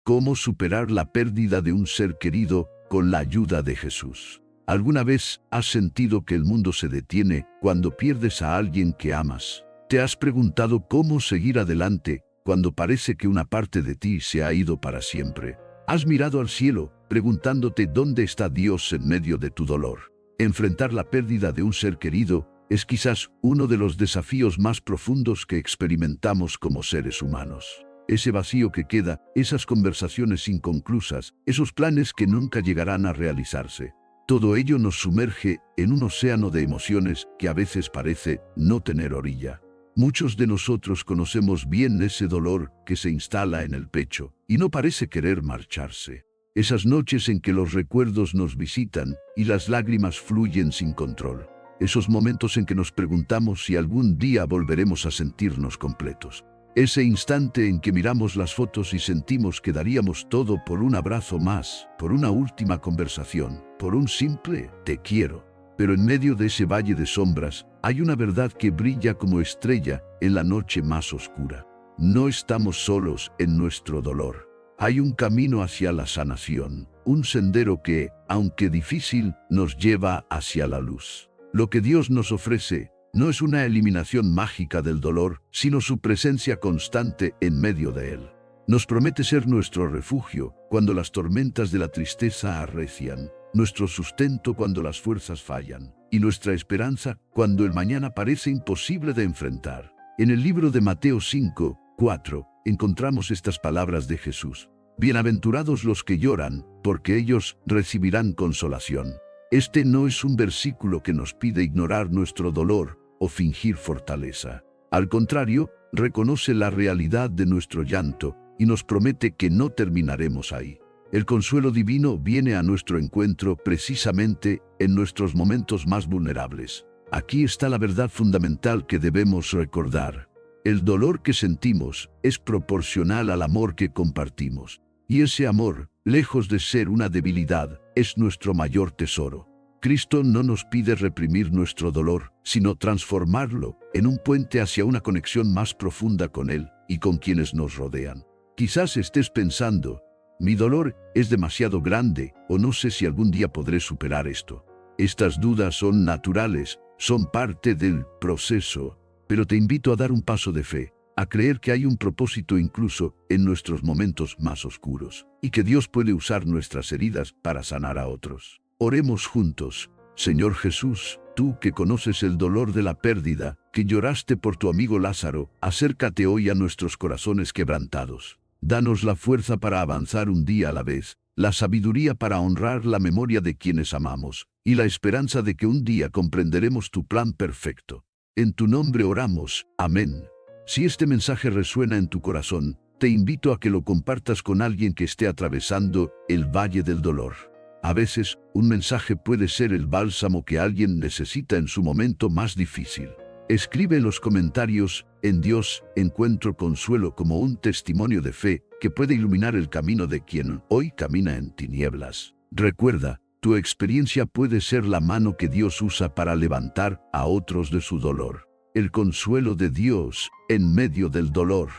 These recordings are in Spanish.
cómo superar la pérdida de un ser querido con la ayuda de Jesús. ¿Alguna vez has sentido que el mundo se detiene cuando pierdes a alguien que amas? ¿Te has preguntado cómo seguir adelante cuando parece que una parte de ti se ha ido para siempre? ¿Has mirado al cielo preguntándote dónde está Dios en medio de tu dolor? Enfrentar la pérdida de un ser querido es quizás uno de los desafíos más profundos que experimentamos como seres humanos. Ese vacío que queda, esas conversaciones inconclusas, esos planes que nunca llegarán a realizarse. Todo ello nos sumerge en un océano de emociones que a veces parece no tener orilla. Muchos de nosotros conocemos bien ese dolor que se instala en el pecho y no parece querer marcharse. Esas noches en que los recuerdos nos visitan y las lágrimas fluyen sin control. Esos momentos en que nos preguntamos si algún día volveremos a sentirnos completos. Ese instante en que miramos las fotos y sentimos que daríamos todo por un abrazo más, por una última conversación, por un simple "te quiero". Pero en medio de ese valle de sombras, hay una verdad que brilla como estrella en la noche más oscura. No estamos solos en nuestro dolor. Hay un camino hacia la sanación, un sendero que, aunque difícil, nos lleva hacia la luz. Lo que Dios nos ofrece no es una eliminación mágica del dolor, sino su presencia constante en medio de él. Nos promete ser nuestro refugio cuando las tormentas de la tristeza arrecian, nuestro sustento cuando las fuerzas fallan, y nuestra esperanza cuando el mañana parece imposible de enfrentar. En el libro de Mateo 5:4 encontramos estas palabras de Jesús: Bienaventurados los que lloran, porque ellos recibirán consolación. Este no es un versículo que nos pide ignorar nuestro dolor o fingir fortaleza. Al contrario, reconoce la realidad de nuestro llanto y nos promete que no terminaremos ahí. El consuelo divino viene a nuestro encuentro precisamente en nuestros momentos más vulnerables. Aquí está la verdad fundamental que debemos recordar. El dolor que sentimos es proporcional al amor que compartimos. Y ese amor, lejos de ser una debilidad, es nuestro mayor tesoro. Cristo no nos pide reprimir nuestro dolor, sino transformarlo en un puente hacia una conexión más profunda con Él y con quienes nos rodean. Quizás estés pensando: mi dolor es demasiado grande, o no sé si algún día podré superar esto. Estas dudas son naturales, son parte del proceso, pero te invito a dar un paso de fe, a creer que hay un propósito incluso en nuestros momentos más oscuros, y que Dios puede usar nuestras heridas para sanar a otros. Oremos juntos. Señor Jesús, tú que conoces el dolor de la pérdida, que lloraste por tu amigo Lázaro, acércate hoy a nuestros corazones quebrantados. Danos la fuerza para avanzar un día a la vez, la sabiduría para honrar la memoria de quienes amamos, y la esperanza de que un día comprenderemos tu plan perfecto. En tu nombre oramos. Amén. Si este mensaje resuena en tu corazón, te invito a que lo compartas con alguien que esté atravesando el valle del dolor. A veces, un mensaje puede ser el bálsamo que alguien necesita en su momento más difícil. Escribe en los comentarios: en Dios encuentro consuelo, como un testimonio de fe que puede iluminar el camino de quien hoy camina en tinieblas. Recuerda, tu experiencia puede ser la mano que Dios usa para levantar a otros de su dolor. El consuelo de Dios en medio del dolor.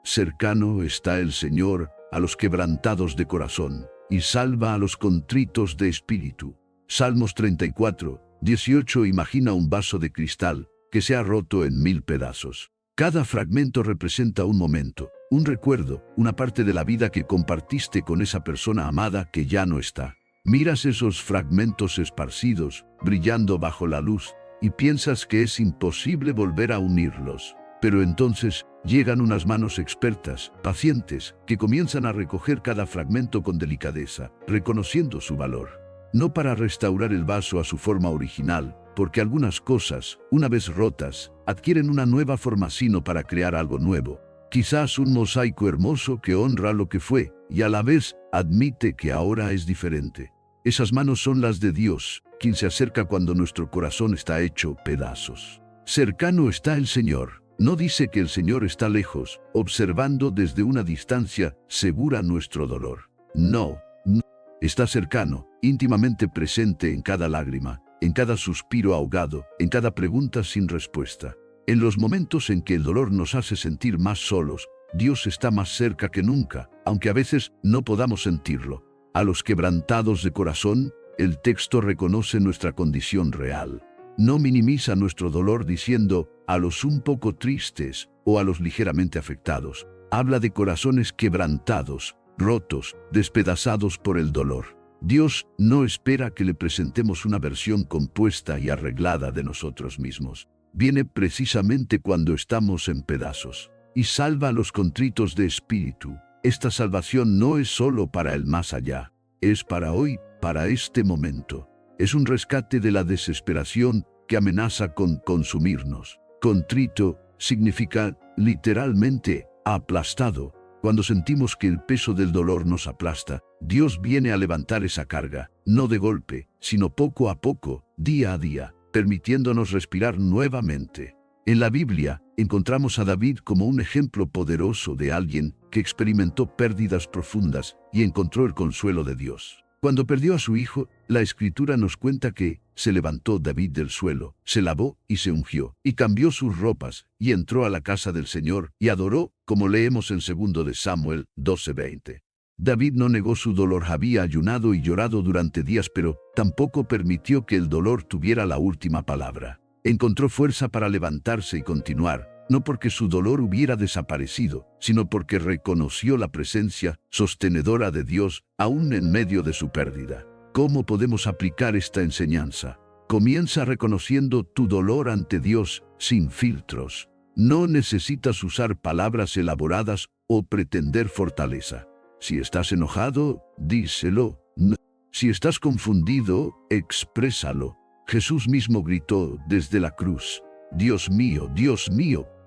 Cercano está el Señor a los quebrantados de corazón, y salva a los contritos de espíritu. Salmos 34:18. Imagina un vaso de cristal que se ha roto en 1000 pedazos. Cada fragmento representa un momento, un recuerdo, una parte de la vida que compartiste con esa persona amada que ya no está. Miras esos fragmentos esparcidos, brillando bajo la luz, y piensas que es imposible volver a unirlos. Pero entonces llegan unas manos expertas, pacientes, que comienzan a recoger cada fragmento con delicadeza, reconociendo su valor. No para restaurar el vaso a su forma original, porque algunas cosas, una vez rotas, adquieren una nueva forma, sino para crear algo nuevo. Quizás un mosaico hermoso que honra lo que fue, y a la vez admite que ahora es diferente. Esas manos son las de Dios, quien se acerca cuando nuestro corazón está hecho pedazos. Cercano está el Señor. No dice que el Señor está lejos, observando desde una distancia segura nuestro dolor. No. Está cercano, íntimamente presente en cada lágrima, en cada suspiro ahogado, en cada pregunta sin respuesta. En los momentos en que el dolor nos hace sentir más solos, Dios está más cerca que nunca, aunque a veces no podamos sentirlo. A los quebrantados de corazón, el texto reconoce nuestra condición real. No minimiza nuestro dolor diciendo a los un poco tristes o a los ligeramente afectados. Habla de corazones quebrantados, rotos, despedazados por el dolor. Dios no espera que le presentemos una versión compuesta y arreglada de nosotros mismos. Viene precisamente cuando estamos en pedazos y salva a los contritos de espíritu. Esta salvación no es solo para el más allá, es para hoy, para este momento. Es un rescate de la desesperación que amenaza con consumirnos. Contrito significa literalmente aplastado. Cuando sentimos que el peso del dolor nos aplasta, Dios viene a levantar esa carga, no de golpe, sino poco a poco, día a día, permitiéndonos respirar nuevamente. En la Biblia, encontramos a David como un ejemplo poderoso de alguien que experimentó pérdidas profundas y encontró el consuelo de Dios. Cuando perdió a su hijo, la Escritura nos cuenta que se levantó David del suelo, se lavó y se ungió, y cambió sus ropas, y entró a la casa del Señor, y adoró, como leemos en 2 de Samuel 12:20. David no negó su dolor, había ayunado y llorado durante días, pero tampoco permitió que el dolor tuviera la última palabra. Encontró fuerza para levantarse y continuar, no porque su dolor hubiera desaparecido, sino porque reconoció la presencia sostenedora de Dios aún en medio de su pérdida. ¿Cómo podemos aplicar esta enseñanza? Comienza reconociendo tu dolor ante Dios sin filtros. No necesitas usar palabras elaboradas o pretender fortaleza. Si estás enojado, díselo. Si estás confundido, exprésalo. Jesús mismo gritó desde la cruz: Dios mío,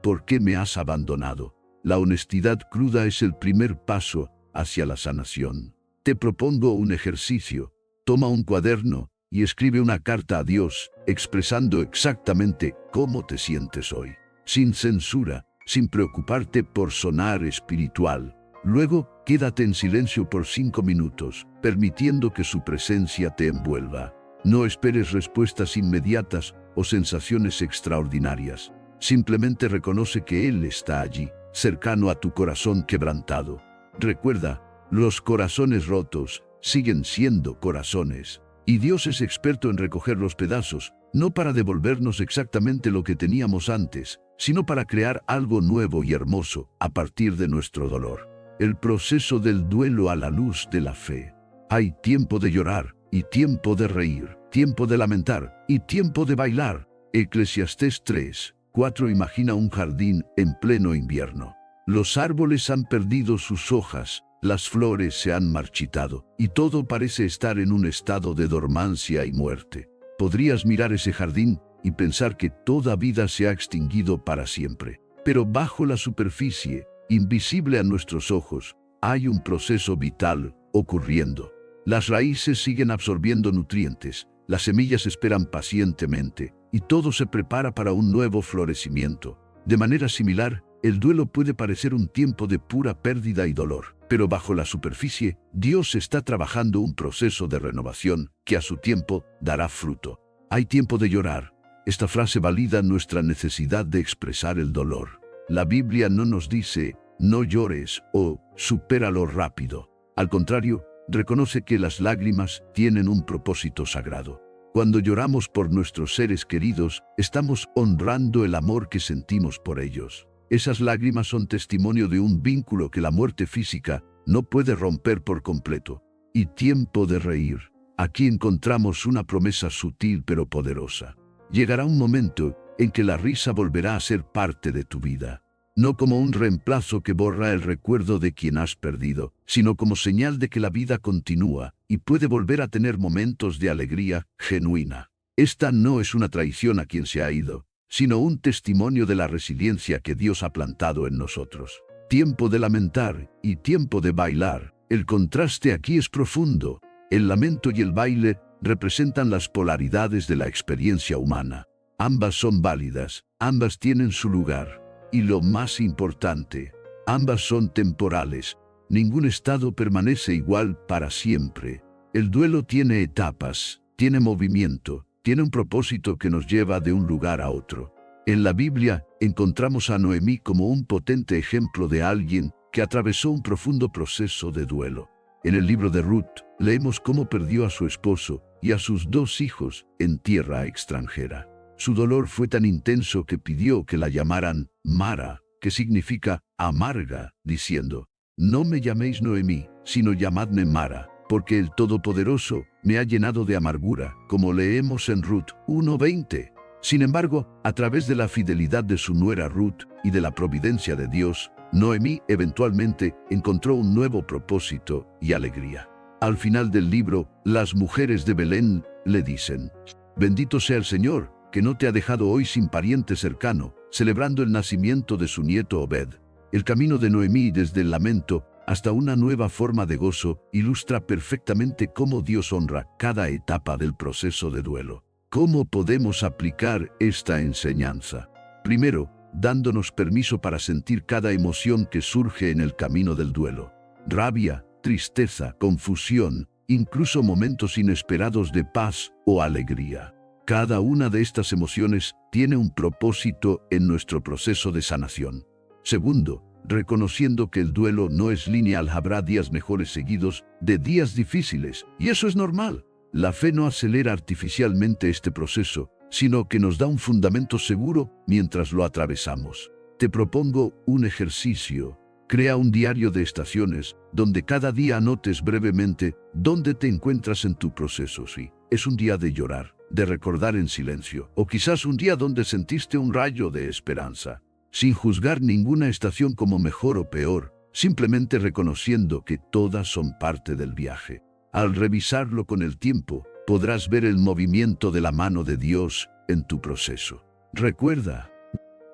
¿por qué me has abandonado? La honestidad cruda es el primer paso hacia la sanación. Te propongo un ejercicio. Toma un cuaderno y escribe una carta a Dios, expresando exactamente cómo te sientes hoy, sin censura, sin preocuparte por sonar espiritual. Luego, quédate en silencio por 5 minutos, permitiendo que su presencia te envuelva. No esperes respuestas inmediatas o sensaciones extraordinarias. Simplemente reconoce que Él está allí, cercano a tu corazón quebrantado. Recuerda, los corazones rotos siguen siendo corazones. Y Dios es experto en recoger los pedazos, no para devolvernos exactamente lo que teníamos antes, sino para crear algo nuevo y hermoso a partir de nuestro dolor. El proceso del duelo a la luz de la fe. Hay tiempo de llorar y tiempo de reír, tiempo de lamentar y tiempo de bailar. Eclesiastés 3:4 imagina un jardín en pleno invierno. Los árboles han perdido sus hojas, las flores se han marchitado, y todo parece estar en un estado de dormancia y muerte. Podrías mirar ese jardín y pensar que toda vida se ha extinguido para siempre. Pero bajo la superficie, invisible a nuestros ojos, hay un proceso vital ocurriendo. Las raíces siguen absorbiendo nutrientes, las semillas esperan pacientemente, y todo se prepara para un nuevo florecimiento. De manera similar, el duelo puede parecer un tiempo de pura pérdida y dolor, pero bajo la superficie, Dios está trabajando un proceso de renovación que a su tiempo dará fruto. Hay tiempo de llorar. Esta frase valida nuestra necesidad de expresar el dolor. La Biblia no nos dice, no llores o supéralo rápido. Al contrario, reconoce que las lágrimas tienen un propósito sagrado. Cuando lloramos por nuestros seres queridos, estamos honrando el amor que sentimos por ellos. Esas lágrimas son testimonio de un vínculo que la muerte física no puede romper por completo. Y tiempo de reír. Aquí encontramos una promesa sutil pero poderosa. Llegará un momento en que la risa volverá a ser parte de tu vida. No como un reemplazo que borra el recuerdo de quien has perdido, sino como señal de que la vida continúa y puede volver a tener momentos de alegría genuina. Esta no es una traición a quien se ha ido, sino un testimonio de la resiliencia que Dios ha plantado en nosotros. Tiempo de lamentar y tiempo de bailar. El contraste aquí es profundo. El lamento y el baile representan las polaridades de la experiencia humana. Ambas son válidas, ambas tienen su lugar. Y lo más importante, ambas son temporales. Ningún estado permanece igual para siempre. El duelo tiene etapas, tiene movimiento, tiene un propósito que nos lleva de un lugar a otro. En la Biblia encontramos a Noemí como un potente ejemplo de alguien que atravesó un profundo proceso de duelo. En el libro de Ruth leemos cómo perdió a su esposo y a sus 2 hijos en tierra extranjera. Su dolor fue tan intenso que pidió que la llamaran Mara, que significa amarga, diciendo: «No me llaméis Noemí, sino llamadme Mara, porque el Todopoderoso me ha llenado de amargura», como leemos en Ruth 1:20. Sin embargo, a través de la fidelidad de su nuera Ruth y de la providencia de Dios, Noemí eventualmente encontró un nuevo propósito y alegría. Al final del libro, las mujeres de Belén le dicen: «Bendito sea el Señor, que no te ha dejado hoy sin pariente cercano», celebrando el nacimiento de su nieto Obed. El camino de Noemí desde el lamento hasta una nueva forma de gozo ilustra perfectamente cómo Dios honra cada etapa del proceso de duelo. ¿Cómo podemos aplicar esta enseñanza? Primero, dándonos permiso para sentir cada emoción que surge en el camino del duelo. Rabia, tristeza, confusión, incluso momentos inesperados de paz o alegría. Cada una de estas emociones tiene un propósito en nuestro proceso de sanación. Segundo, reconociendo que el duelo no es lineal, habrá días mejores seguidos de días difíciles, y eso es normal. La fe no acelera artificialmente este proceso, sino que nos da un fundamento seguro mientras lo atravesamos. Te propongo un ejercicio. Crea un diario de estaciones, donde cada día anotes brevemente dónde te encuentras en tu proceso. Sí, es un día de llorar, de recordar en silencio, o quizás un día donde sentiste un rayo de esperanza. Sin juzgar ninguna estación como mejor o peor, simplemente reconociendo que todas son parte del viaje. Al revisarlo con el tiempo, podrás ver el movimiento de la mano de Dios en tu proceso. Recuerda,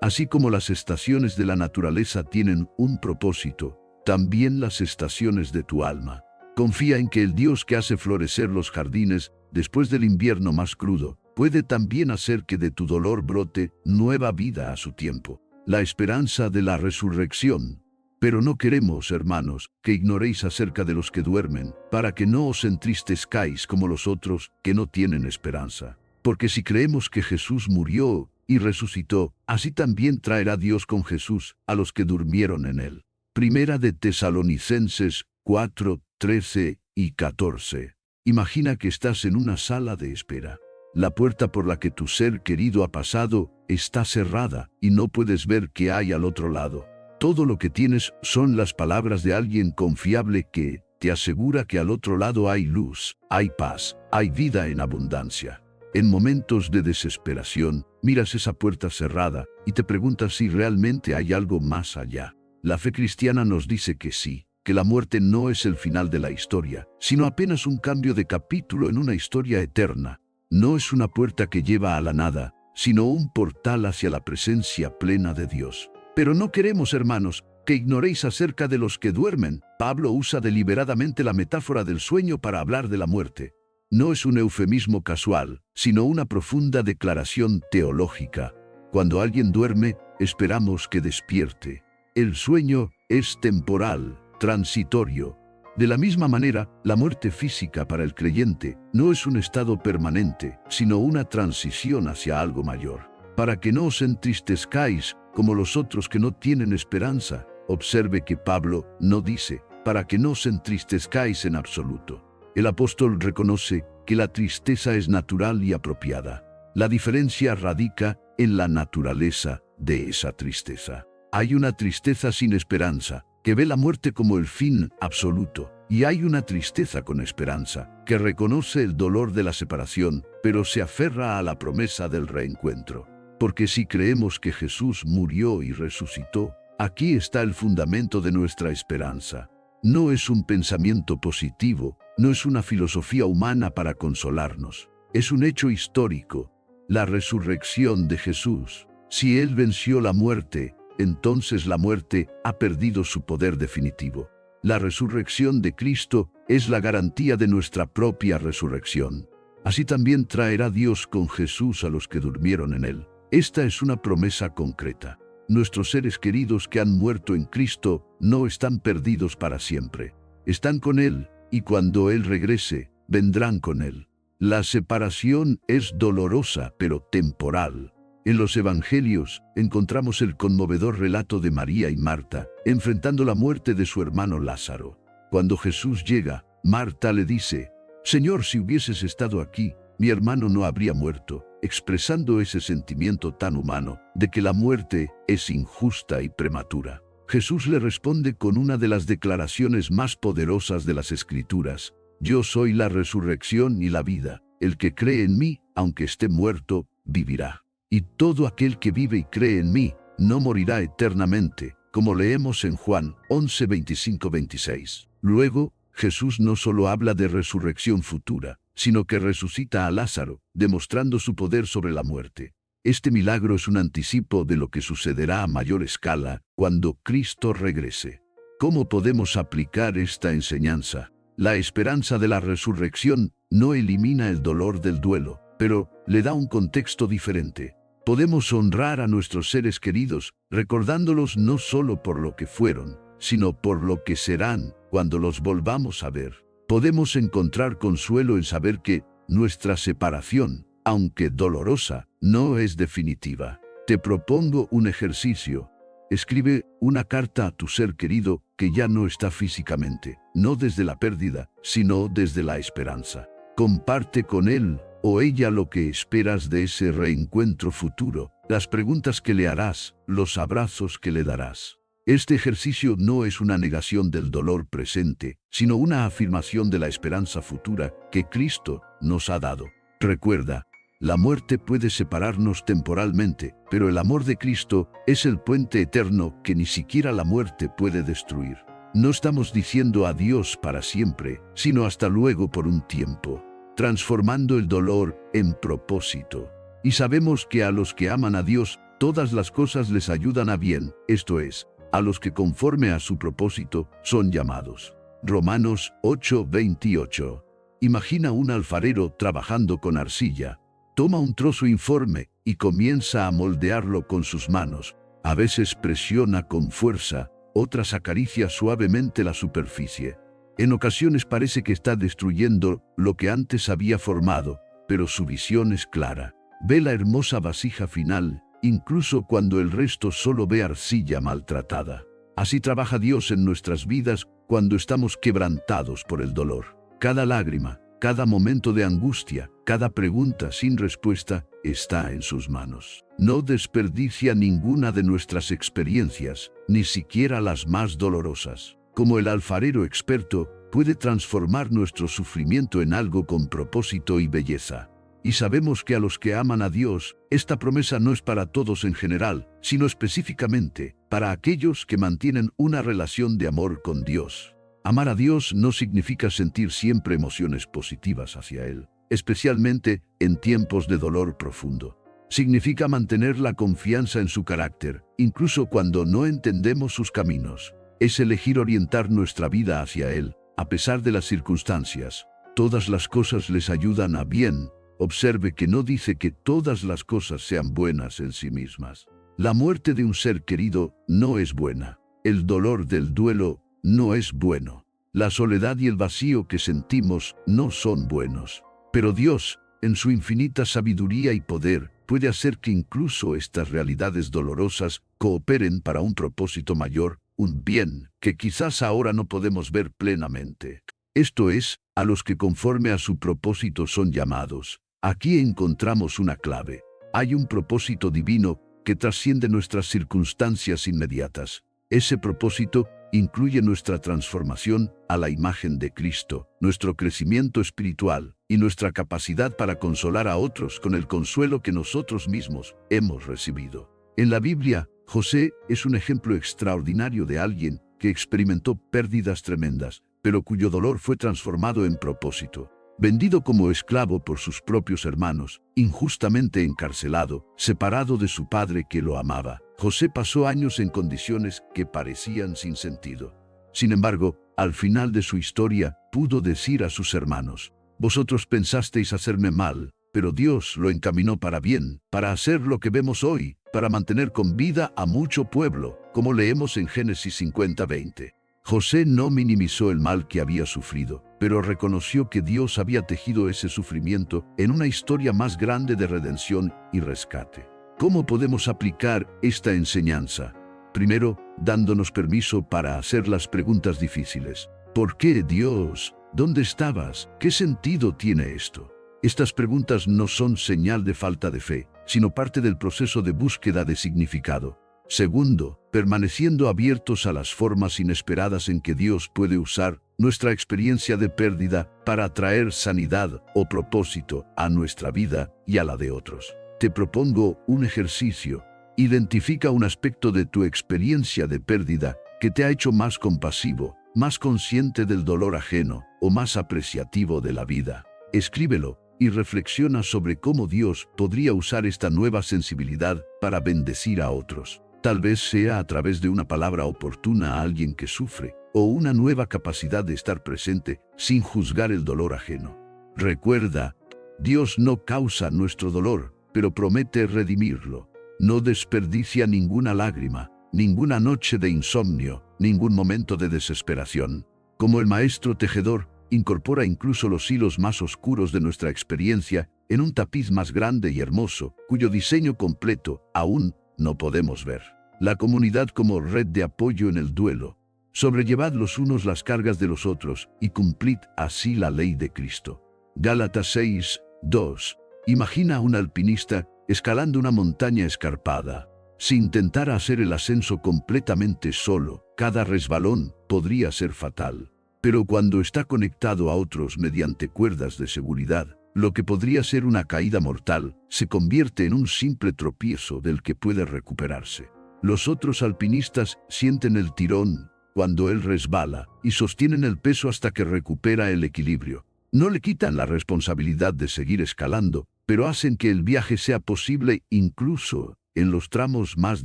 así como las estaciones de la naturaleza tienen un propósito, también las estaciones de tu alma. Confía en que el Dios que hace florecer los jardines después del invierno más crudo, puede también hacer que de tu dolor brote nueva vida a su tiempo. La esperanza de la resurrección. Pero no queremos, hermanos, que ignoréis acerca de los que duermen, para que no os entristezcáis como los otros que no tienen esperanza. Porque si creemos que Jesús murió y resucitó, así también traerá Dios con Jesús a los que durmieron en él. Primera de Tesalonicenses 4, 13 y 14. Imagina que estás en una sala de espera. La puerta por la que tu ser querido ha pasado está cerrada y no puedes ver qué hay al otro lado. Todo lo que tienes son las palabras de alguien confiable que te asegura que al otro lado hay luz, hay paz, hay vida en abundancia. En momentos de desesperación, miras esa puerta cerrada y te preguntas si realmente hay algo más allá. La fe cristiana nos dice que sí, que la muerte no es el final de la historia, sino apenas un cambio de capítulo en una historia eterna. No es una puerta que lleva a la nada, sino un portal hacia la presencia plena de Dios. Pero no queremos, hermanos, que ignoréis acerca de los que duermen. Pablo usa deliberadamente la metáfora del sueño para hablar de la muerte. No es un eufemismo casual, sino una profunda declaración teológica. Cuando alguien duerme, esperamos que despierte. El sueño es temporal, transitorio. De la misma manera, la muerte física para el creyente no es un estado permanente, sino una transición hacia algo mayor. Para que no os entristezcáis como los otros que no tienen esperanza. Observe que Pablo no dice, para que no os entristezcáis en absoluto. El apóstol reconoce que la tristeza es natural y apropiada. La diferencia radica en la naturaleza de esa tristeza. Hay una tristeza sin esperanza, que ve la muerte como el fin absoluto, y hay una tristeza con esperanza, que reconoce el dolor de la separación, pero se aferra a la promesa del reencuentro. Porque si creemos que Jesús murió y resucitó, aquí está el fundamento de nuestra esperanza. No es un pensamiento positivo, no es una filosofía humana para consolarnos. Es un hecho histórico, la resurrección de Jesús. Si Él venció la muerte, entonces la muerte ha perdido su poder definitivo. La resurrección de Cristo es la garantía de nuestra propia resurrección. Así también traerá Dios con Jesús a los que durmieron en Él. Esta es una promesa concreta. Nuestros seres queridos que han muerto en Cristo no están perdidos para siempre. Están con Él, y cuando Él regrese, vendrán con Él. La separación es dolorosa pero temporal. En los Evangelios encontramos el conmovedor relato de María y Marta, enfrentando la muerte de su hermano Lázaro. Cuando Jesús llega, Marta le dice: «Señor, si hubieses estado aquí, mi hermano no habría muerto», expresando ese sentimiento tan humano de que la muerte es injusta y prematura. Jesús le responde con una de las declaraciones más poderosas de las Escrituras: «Yo soy la resurrección y la vida. El que cree en mí, aunque esté muerto, vivirá. Y todo aquel que vive y cree en mí, no morirá eternamente», como leemos en Juan 11, 25-26. Luego, Jesús no solo habla de resurrección futura, sino que resucita a Lázaro, demostrando su poder sobre la muerte. Este milagro es un anticipo de lo que sucederá a mayor escala cuando Cristo regrese. ¿Cómo podemos aplicar esta enseñanza? La esperanza de la resurrección no elimina el dolor del duelo, pero le da un contexto diferente. Podemos honrar a nuestros seres queridos, recordándolos no solo por lo que fueron, sino por lo que serán cuando los volvamos a ver. Podemos encontrar consuelo en saber que nuestra separación, aunque dolorosa, no es definitiva. Te propongo un ejercicio. Escribe una carta a tu ser querido que ya no está físicamente, no desde la pérdida, sino desde la esperanza. Comparte con él o ella lo que esperas de ese reencuentro futuro, las preguntas que le harás, los abrazos que le darás. Este ejercicio no es una negación del dolor presente, sino una afirmación de la esperanza futura que Cristo nos ha dado. Recuerda, la muerte puede separarnos temporalmente, pero el amor de Cristo es el puente eterno que ni siquiera la muerte puede destruir. No estamos diciendo adiós para siempre, sino hasta luego por un tiempo, transformando el dolor en propósito. Y sabemos que a los que aman a Dios, todas las cosas les ayudan a bien, esto es, a los que conforme a su propósito son llamados. Romanos 8:28. Imagina un alfarero trabajando con arcilla. Toma un trozo informe y comienza a moldearlo con sus manos. A veces presiona con fuerza, otras acaricia suavemente la superficie. En ocasiones parece que está destruyendo lo que antes había formado, pero su visión es clara. Ve la hermosa vasija final, incluso cuando el resto solo ve arcilla maltratada. Así trabaja Dios en nuestras vidas cuando estamos quebrantados por el dolor. Cada lágrima, cada momento de angustia, cada pregunta sin respuesta está en sus manos. No desperdicia ninguna de nuestras experiencias, ni siquiera las más dolorosas. Como el alfarero experto, puede transformar nuestro sufrimiento en algo con propósito y belleza. Y sabemos que a los que aman a Dios, esta promesa no es para todos en general, sino específicamente para aquellos que mantienen una relación de amor con Dios. Amar a Dios no significa sentir siempre emociones positivas hacia Él, especialmente en tiempos de dolor profundo. Significa mantener la confianza en su carácter, incluso cuando no entendemos sus caminos. Es elegir orientar nuestra vida hacia Él, a pesar de las circunstancias. Todas las cosas les ayudan a bien. Observe que no dice que todas las cosas sean buenas en sí mismas. La muerte de un ser querido no es buena. El dolor del duelo no es bueno. La soledad y el vacío que sentimos no son buenos. Pero Dios, en su infinita sabiduría y poder, puede hacer que incluso estas realidades dolorosas cooperen para un propósito mayor, un bien que quizás ahora no podemos ver plenamente. Esto es, a los que conforme a su propósito son llamados. Aquí encontramos una clave. Hay un propósito divino que trasciende nuestras circunstancias inmediatas. Ese propósito incluye nuestra transformación a la imagen de Cristo, nuestro crecimiento espiritual y nuestra capacidad para consolar a otros con el consuelo que nosotros mismos hemos recibido. En la Biblia, José es un ejemplo extraordinario de alguien que experimentó pérdidas tremendas, pero cuyo dolor fue transformado en propósito. Vendido como esclavo por sus propios hermanos, injustamente encarcelado, separado de su padre que lo amaba, José pasó años en condiciones que parecían sin sentido. Sin embargo, al final de su historia, pudo decir a sus hermanos: «Vosotros pensasteis hacerme mal, pero Dios lo encaminó para bien, para hacer lo que vemos hoy, para mantener con vida a mucho pueblo», como leemos en Génesis 50:20. José no minimizó el mal que había sufrido, pero reconoció que Dios había tejido ese sufrimiento en una historia más grande de redención y rescate. ¿Cómo podemos aplicar esta enseñanza? Primero, dándonos permiso para hacer las preguntas difíciles. ¿Por qué, Dios? ¿Dónde estabas? ¿Qué sentido tiene esto? Estas preguntas no son señal de falta de fe, sino parte del proceso de búsqueda de significado. Segundo, permaneciendo abiertos a las formas inesperadas en que Dios puede usar nuestra experiencia de pérdida para traer sanidad o propósito a nuestra vida y a la de otros. Te propongo un ejercicio. Identifica un aspecto de tu experiencia de pérdida que te ha hecho más compasivo, más consciente del dolor ajeno o más apreciativo de la vida. Escríbelo y reflexiona sobre cómo Dios podría usar esta nueva sensibilidad para bendecir a otros. Tal vez sea a través de una palabra oportuna a alguien que sufre, o una nueva capacidad de estar presente sin juzgar el dolor ajeno. Recuerda, Dios no causa nuestro dolor, pero promete redimirlo. No desperdicia ninguna lágrima, ninguna noche de insomnio, ningún momento de desesperación. Como el maestro tejedor, incorpora incluso los hilos más oscuros de nuestra experiencia en un tapiz más grande y hermoso, cuyo diseño completo aún no podemos ver. La comunidad como red de apoyo en el duelo. Sobrellevad los unos las cargas de los otros y cumplid así la ley de Cristo. Gálatas 6, 2. Imagina a un alpinista escalando una montaña escarpada. Si intentara hacer el ascenso completamente solo, cada resbalón podría ser fatal. Pero cuando está conectado a otros mediante cuerdas de seguridad, lo que podría ser una caída mortal se convierte en un simple tropiezo del que puede recuperarse. Los otros alpinistas sienten el tirón cuando él resbala y sostienen el peso hasta que recupera el equilibrio. No le quitan la responsabilidad de seguir escalando, pero hacen que el viaje sea posible incluso en los tramos más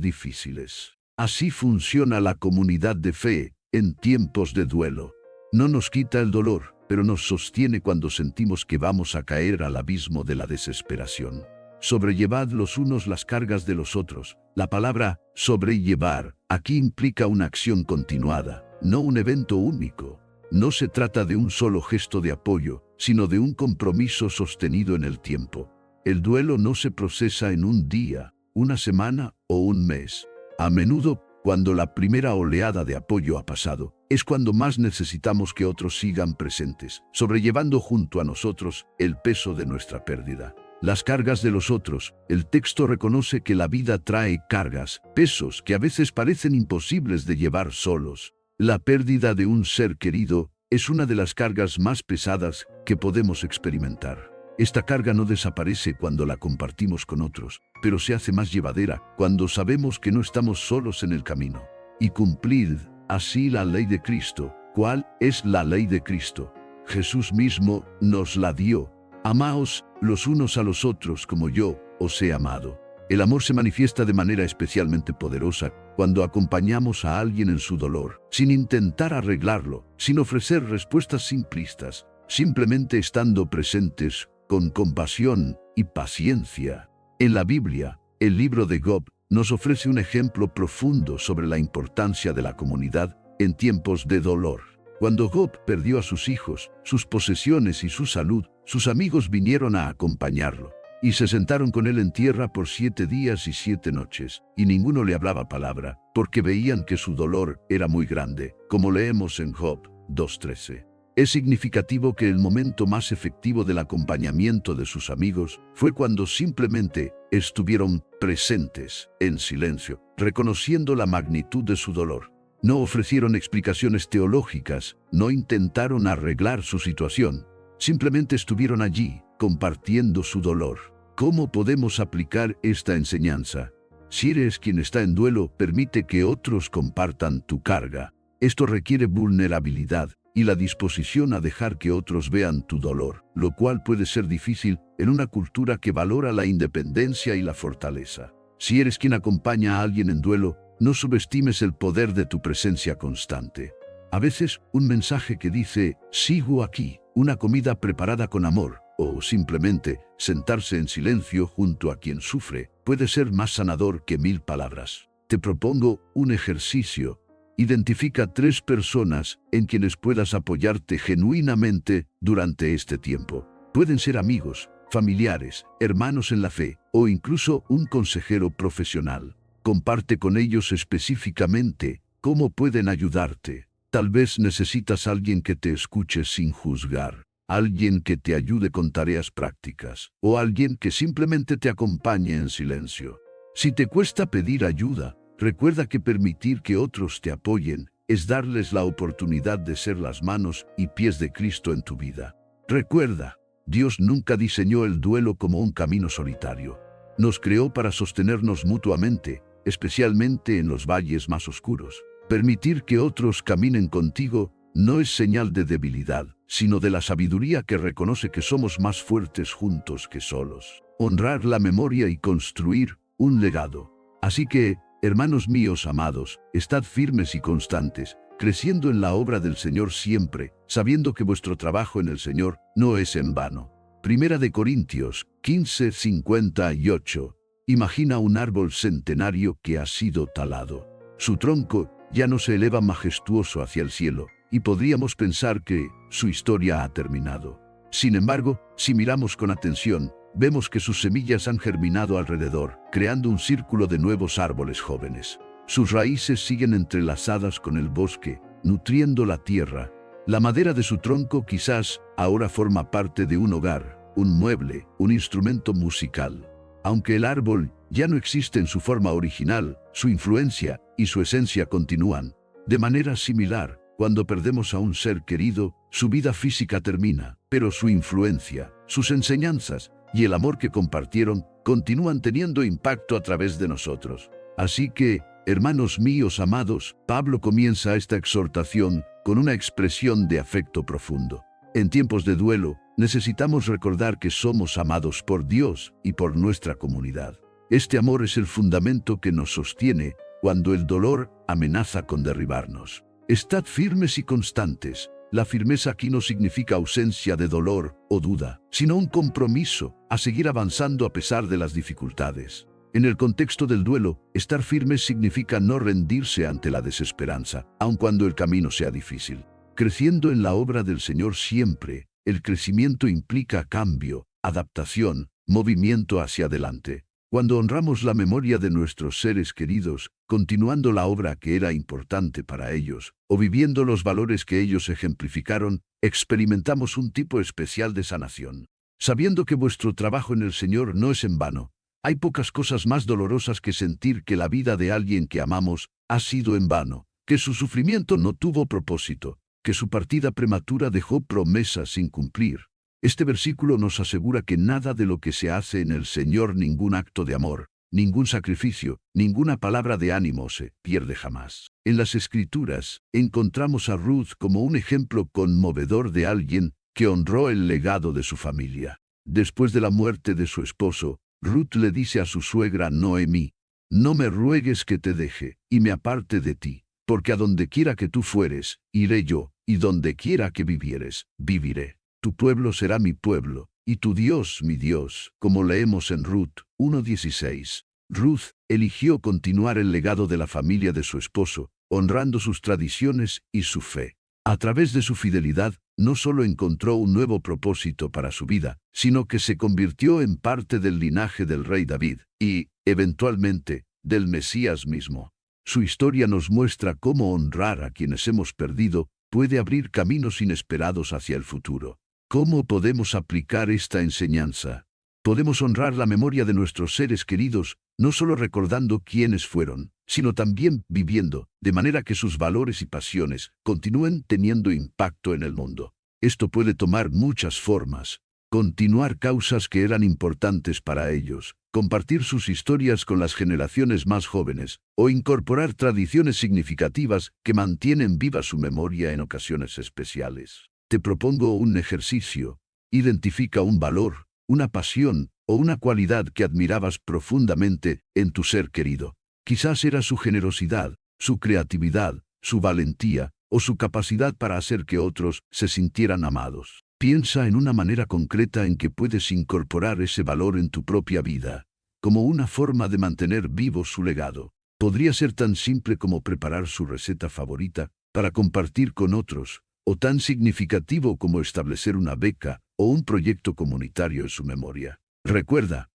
difíciles. Así funciona la comunidad de fe en tiempos de duelo. No nos quita el dolor, pero nos sostiene cuando sentimos que vamos a caer al abismo de la desesperación. Sobrellevad los unos las cargas de los otros. La palabra sobrellevar aquí implica una acción continuada, no un evento único. No se trata de un solo gesto de apoyo, sino de un compromiso sostenido en el tiempo. El duelo no se procesa en un día, una semana o un mes. A menudo, cuando la primera oleada de apoyo ha pasado, es cuando más necesitamos que otros sigan presentes, sobrellevando junto a nosotros el peso de nuestra pérdida. Las cargas de los otros. El texto reconoce que la vida trae cargas, pesos que a veces parecen imposibles de llevar solos. La pérdida de un ser querido es una de las cargas más pesadas que podemos experimentar. Esta carga no desaparece cuando la compartimos con otros, pero se hace más llevadera cuando sabemos que no estamos solos en el camino. Y cumplid así la ley de Cristo. ¿Cuál es la ley de Cristo? Jesús mismo nos la dio. Amaos los unos a los otros como yo os he amado. El amor se manifiesta de manera especialmente poderosa cuando acompañamos a alguien en su dolor, sin intentar arreglarlo, sin ofrecer respuestas simplistas, simplemente estando presentes con compasión y paciencia. En la Biblia, el libro de Job nos ofrece un ejemplo profundo sobre la importancia de la comunidad en tiempos de dolor. Cuando Job perdió a sus hijos, sus posesiones y su salud, sus amigos vinieron a acompañarlo, y se sentaron con él en tierra por 7 días y 7 noches, y ninguno le hablaba palabra, porque veían que su dolor era muy grande, como leemos en Job 2:13. Es significativo que el momento más efectivo del acompañamiento de sus amigos fue cuando simplemente estuvieron presentes, en silencio, reconociendo la magnitud de su dolor. No ofrecieron explicaciones teológicas, no intentaron arreglar su situación, simplemente estuvieron allí, compartiendo su dolor. ¿Cómo podemos aplicar esta enseñanza? Si eres quien está en duelo, permite que otros compartan tu carga. Esto requiere vulnerabilidad y la disposición a dejar que otros vean tu dolor, lo cual puede ser difícil en una cultura que valora la independencia y la fortaleza. Si eres quien acompaña a alguien en duelo, no subestimes el poder de tu presencia constante. A veces, un mensaje que dice, sigo aquí, una comida preparada con amor, o simplemente sentarse en silencio junto a quien sufre, puede ser más sanador que 1000 palabras. Te propongo un ejercicio. Identifica 3 personas en quienes puedas apoyarte genuinamente durante este tiempo. Pueden ser amigos, familiares, hermanos en la fe o incluso un consejero profesional. Comparte con ellos específicamente cómo pueden ayudarte. Tal vez necesitas a alguien que te escuche sin juzgar, alguien que te ayude con tareas prácticas o alguien que simplemente te acompañe en silencio. Si te cuesta pedir ayuda, recuerda que permitir que otros te apoyen es darles la oportunidad de ser las manos y pies de Cristo en tu vida. Recuerda, Dios nunca diseñó el duelo como un camino solitario. Nos creó para sostenernos mutuamente, especialmente en los valles más oscuros. Permitir que otros caminen contigo no es señal de debilidad, sino de la sabiduría que reconoce que somos más fuertes juntos que solos. Honrar la memoria y construir un legado. Así que, hermanos míos amados, estad firmes y constantes, creciendo en la obra del Señor siempre, sabiendo que vuestro trabajo en el Señor no es en vano. Primera de Corintios 15:58. Imagina un árbol centenario que ha sido talado. Su tronco ya no se eleva majestuoso hacia el cielo, y podríamos pensar que su historia ha terminado. Sin embargo, si miramos con atención, vemos que sus semillas han germinado alrededor, creando un círculo de nuevos árboles jóvenes. Sus raíces siguen entrelazadas con el bosque, nutriendo la tierra. La madera de su tronco quizás ahora forma parte de un hogar, un mueble, un instrumento musical. Aunque el árbol ya no existe en su forma original, su influencia y su esencia continúan. De manera similar, cuando perdemos a un ser querido, su vida física termina, pero su influencia, sus enseñanzas y el amor que compartieron continúan teniendo impacto a través de nosotros. Así que, hermanos míos amados, Pablo comienza esta exhortación con una expresión de afecto profundo. En tiempos de duelo, necesitamos recordar que somos amados por Dios y por nuestra comunidad. Este amor es el fundamento que nos sostiene cuando el dolor amenaza con derribarnos. Estad firmes y constantes. La firmeza aquí no significa ausencia de dolor o duda, sino un compromiso a seguir avanzando a pesar de las dificultades. En el contexto del duelo, estar firmes significa no rendirse ante la desesperanza, aun cuando el camino sea difícil. Creciendo en la obra del Señor siempre, el crecimiento implica cambio, adaptación, movimiento hacia adelante. Cuando honramos la memoria de nuestros seres queridos, continuando la obra que era importante para ellos, o viviendo los valores que ellos ejemplificaron, experimentamos un tipo especial de sanación. Sabiendo que vuestro trabajo en el Señor no es en vano, hay pocas cosas más dolorosas que sentir que la vida de alguien que amamos ha sido en vano, que su sufrimiento no tuvo propósito, que su partida prematura dejó promesas sin cumplir. Este versículo nos asegura que nada de lo que se hace en el Señor, ningún acto de amor, ningún sacrificio, ninguna palabra de ánimo se pierde jamás. En las Escrituras, encontramos a Ruth como un ejemplo conmovedor de alguien que honró el legado de su familia. Después de la muerte de su esposo, Ruth le dice a su suegra Noemí: «No me ruegues que te deje y me aparte de ti, porque a donde quiera que tú fueres, iré yo, y donde quiera que vivieres, viviré. Tu pueblo será mi pueblo, y tu Dios mi Dios», como leemos en Ruth 1:16. Ruth eligió continuar el legado de la familia de su esposo, honrando sus tradiciones y su fe. A través de su fidelidad, no solo encontró un nuevo propósito para su vida, sino que se convirtió en parte del linaje del rey David y, eventualmente, del Mesías mismo. Su historia nos muestra cómo honrar a quienes hemos perdido puede abrir caminos inesperados hacia el futuro. ¿Cómo podemos aplicar esta enseñanza? Podemos honrar la memoria de nuestros seres queridos, no solo recordando quiénes fueron, sino también viviendo, de manera que sus valores y pasiones continúen teniendo impacto en el mundo. Esto puede tomar muchas formas. Continuar causas que eran importantes para ellos, compartir sus historias con las generaciones más jóvenes, o incorporar tradiciones significativas que mantienen viva su memoria en ocasiones especiales. Te propongo un ejercicio. Identifica un valor, una pasión o una cualidad que admirabas profundamente en tu ser querido. Quizás era su generosidad, su creatividad, su valentía o su capacidad para hacer que otros se sintieran amados. Piensa en una manera concreta en que puedes incorporar ese valor en tu propia vida, como una forma de mantener vivo su legado. Podría ser tan simple como preparar su receta favorita para compartir con otros, o tan significativo como establecer una beca o un proyecto comunitario en su memoria. Recuerda,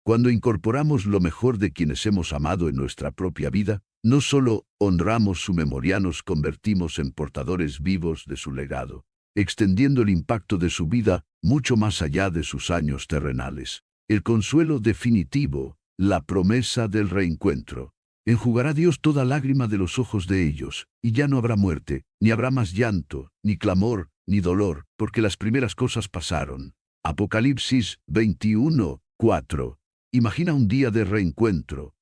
cuando incorporamos lo mejor de quienes hemos amado en nuestra propia vida, no solo honramos su memoria, nos convertimos en portadores vivos de su legado, extendiendo el impacto de su vida mucho más allá de sus años terrenales. El consuelo definitivo, la promesa del reencuentro. Enjugará Dios toda lágrima de los ojos de ellos, y ya no habrá muerte, ni habrá más llanto, ni clamor, ni dolor, porque las primeras cosas pasaron. Apocalipsis 21:4. Imagina un día de reencuentro.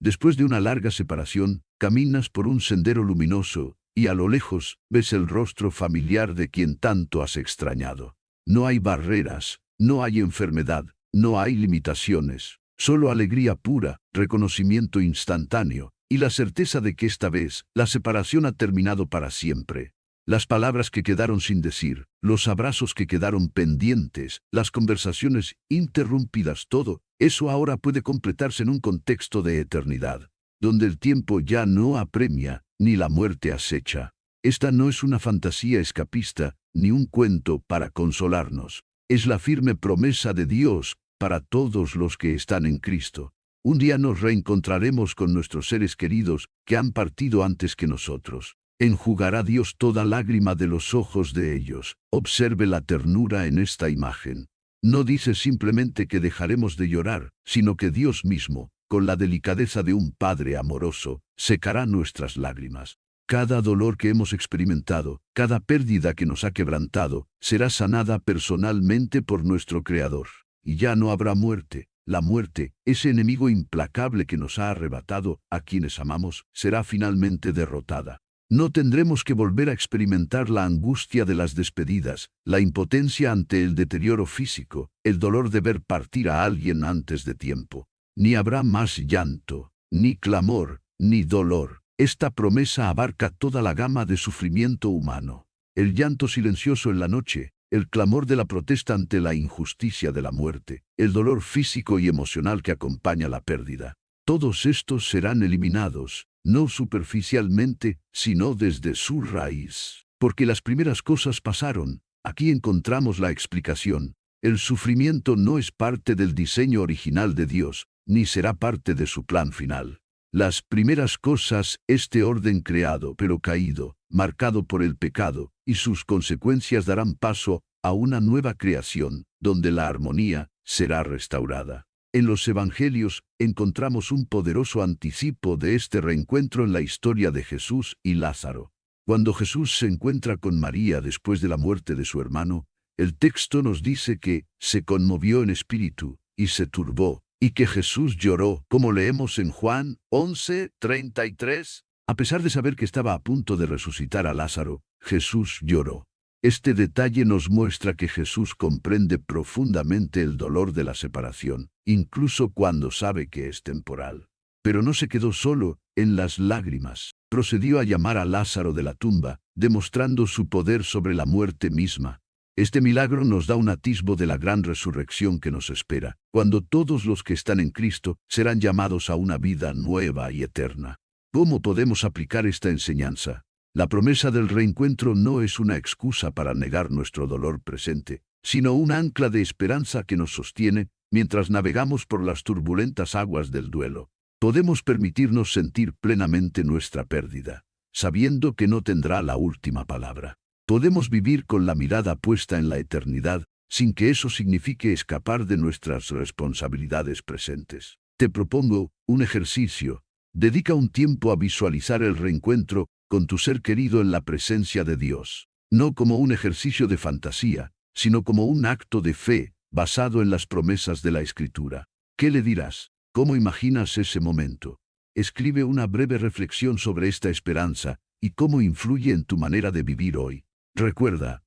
Después de una larga separación, caminas por un sendero luminoso, y a lo lejos ves el rostro familiar de quien tanto has extrañado. No hay barreras, no hay enfermedad, no hay limitaciones. Solo alegría pura, reconocimiento instantáneo, y la certeza de que esta vez la separación ha terminado para siempre. Las palabras que quedaron sin decir, los abrazos que quedaron pendientes, las conversaciones interrumpidas, todo eso ahora puede completarse en un contexto de eternidad, donde el tiempo ya no apremia, ni la muerte acecha. Esta no es una fantasía escapista, ni un cuento para consolarnos. Es la firme promesa de Dios para todos los que están en Cristo. Un día nos reencontraremos con nuestros seres queridos que han partido antes que nosotros. Enjugará Dios toda lágrima de los ojos de ellos. Observe la ternura en esta imagen. No dice simplemente que dejaremos de llorar, sino que Dios mismo, con la delicadeza de un padre amoroso, secará nuestras lágrimas. Cada dolor que hemos experimentado, cada pérdida que nos ha quebrantado, será sanada personalmente por nuestro Creador. Y ya no habrá muerte. La muerte, ese enemigo implacable que nos ha arrebatado a quienes amamos, será finalmente derrotada. No tendremos que volver a experimentar la angustia de las despedidas, la impotencia ante el deterioro físico, el dolor de ver partir a alguien antes de tiempo. Ni habrá más llanto, ni clamor, ni dolor. Esta promesa abarca toda la gama de sufrimiento humano. El llanto silencioso en la noche, el clamor de la protesta ante la injusticia de la muerte, el dolor físico y emocional que acompaña la pérdida. Todos estos serán eliminados, no superficialmente, sino desde su raíz. Porque las primeras cosas pasaron. Aquí encontramos la explicación. El sufrimiento no es parte del diseño original de Dios, ni será parte de su plan final. Las primeras cosas, este orden creado pero caído, marcado por el pecado, y sus consecuencias darán paso a una nueva creación, donde la armonía será restaurada. En los Evangelios encontramos un poderoso anticipo de este reencuentro en la historia de Jesús y Lázaro. Cuando Jesús se encuentra con María después de la muerte de su hermano, el texto nos dice que se conmovió en espíritu y se turbó, y que Jesús lloró, como leemos en Juan 11:33. A pesar de saber que estaba a punto de resucitar a Lázaro, Jesús lloró. Este detalle nos muestra que Jesús comprende profundamente el dolor de la separación, incluso cuando sabe que es temporal. Pero no se quedó solo en las lágrimas. Procedió a llamar a Lázaro de la tumba, demostrando su poder sobre la muerte misma. Este milagro nos da un atisbo de la gran resurrección que nos espera, cuando todos los que están en Cristo serán llamados a una vida nueva y eterna. ¿Cómo podemos aplicar esta enseñanza? La promesa del reencuentro no es una excusa para negar nuestro dolor presente, sino un ancla de esperanza que nos sostiene mientras navegamos por las turbulentas aguas del duelo. Podemos permitirnos sentir plenamente nuestra pérdida, sabiendo que no tendrá la última palabra. Podemos vivir con la mirada puesta en la eternidad, sin que eso signifique escapar de nuestras responsabilidades presentes. Te propongo un ejercicio. Dedica un tiempo a visualizar el reencuentro con tu ser querido en la presencia de Dios, no como un ejercicio de fantasía, sino como un acto de fe, basado en las promesas de la Escritura. ¿Qué le dirás? ¿Cómo imaginas ese momento? Escribe una breve reflexión sobre esta esperanza y cómo influye en tu manera de vivir hoy. Recuerda,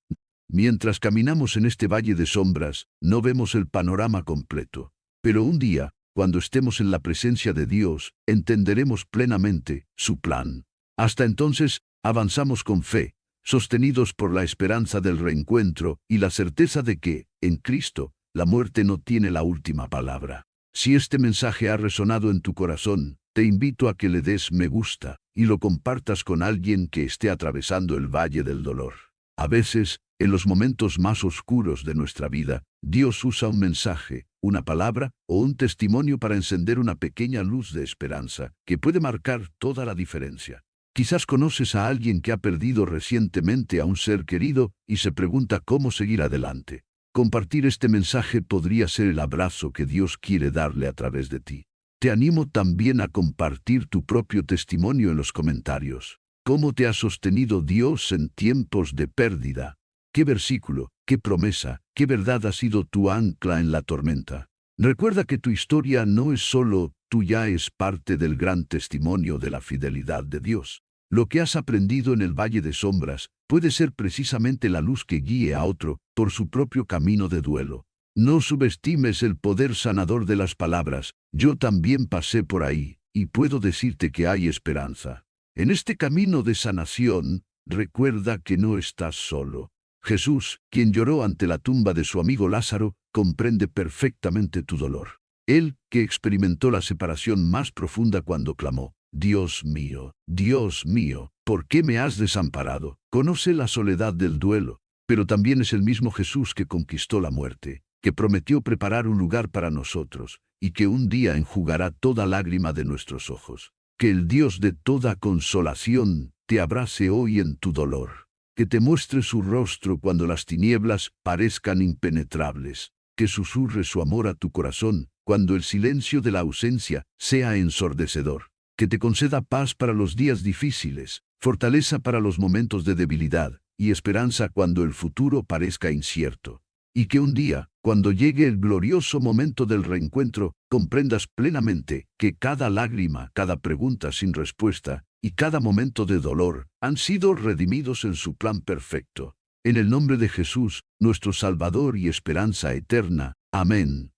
mientras caminamos en este valle de sombras, no vemos el panorama completo. Pero un día, cuando estemos en la presencia de Dios, entenderemos plenamente su plan. Hasta entonces, avanzamos con fe, sostenidos por la esperanza del reencuentro y la certeza de que, en Cristo, la muerte no tiene la última palabra. Si este mensaje ha resonado en tu corazón, te invito a que le des me gusta y lo compartas con alguien que esté atravesando el valle del dolor. A veces, En los momentos más oscuros de nuestra vida, Dios usa un mensaje, una palabra o un testimonio para encender una pequeña luz de esperanza que puede marcar toda la diferencia. Quizás conoces a alguien que ha perdido recientemente a un ser querido y se pregunta cómo seguir adelante. Compartir este mensaje podría ser el abrazo que Dios quiere darle a través de ti. Te animo también a compartir tu propio testimonio en los comentarios. ¿Cómo te ha sostenido Dios en tiempos de pérdida? ¿Qué versículo, qué promesa, qué verdad ha sido tu ancla en la tormenta? Recuerda que tu historia no es solo tuya, es parte del gran testimonio de la fidelidad de Dios. Lo que has aprendido en el valle de sombras puede ser precisamente la luz que guíe a otro por su propio camino de duelo. No subestimes el poder sanador de las palabras. Yo también pasé por ahí, y puedo decirte que hay esperanza. En este camino de sanación, recuerda que no estás solo. Jesús, quien lloró ante la tumba de su amigo Lázaro, comprende perfectamente tu dolor. Él, que experimentó la separación más profunda cuando clamó, Dios mío, ¿por qué me has desamparado? Conoce la soledad del duelo, pero también es el mismo Jesús que conquistó la muerte, que prometió preparar un lugar para nosotros, y que un día enjugará toda lágrima de nuestros ojos. Que el Dios de toda consolación te abrace hoy en tu dolor. Que te muestre su rostro cuando las tinieblas parezcan impenetrables. Que susurre su amor a tu corazón cuando el silencio de la ausencia sea ensordecedor. Que te conceda paz para los días difíciles, fortaleza para los momentos de debilidad y esperanza cuando el futuro parezca incierto. Y que un día, cuando llegue el glorioso momento del reencuentro, comprendas plenamente que cada lágrima, cada pregunta sin respuesta y cada momento de dolor han sido redimidos en su plan perfecto. En el nombre de Jesús, nuestro Salvador y esperanza eterna. Amén.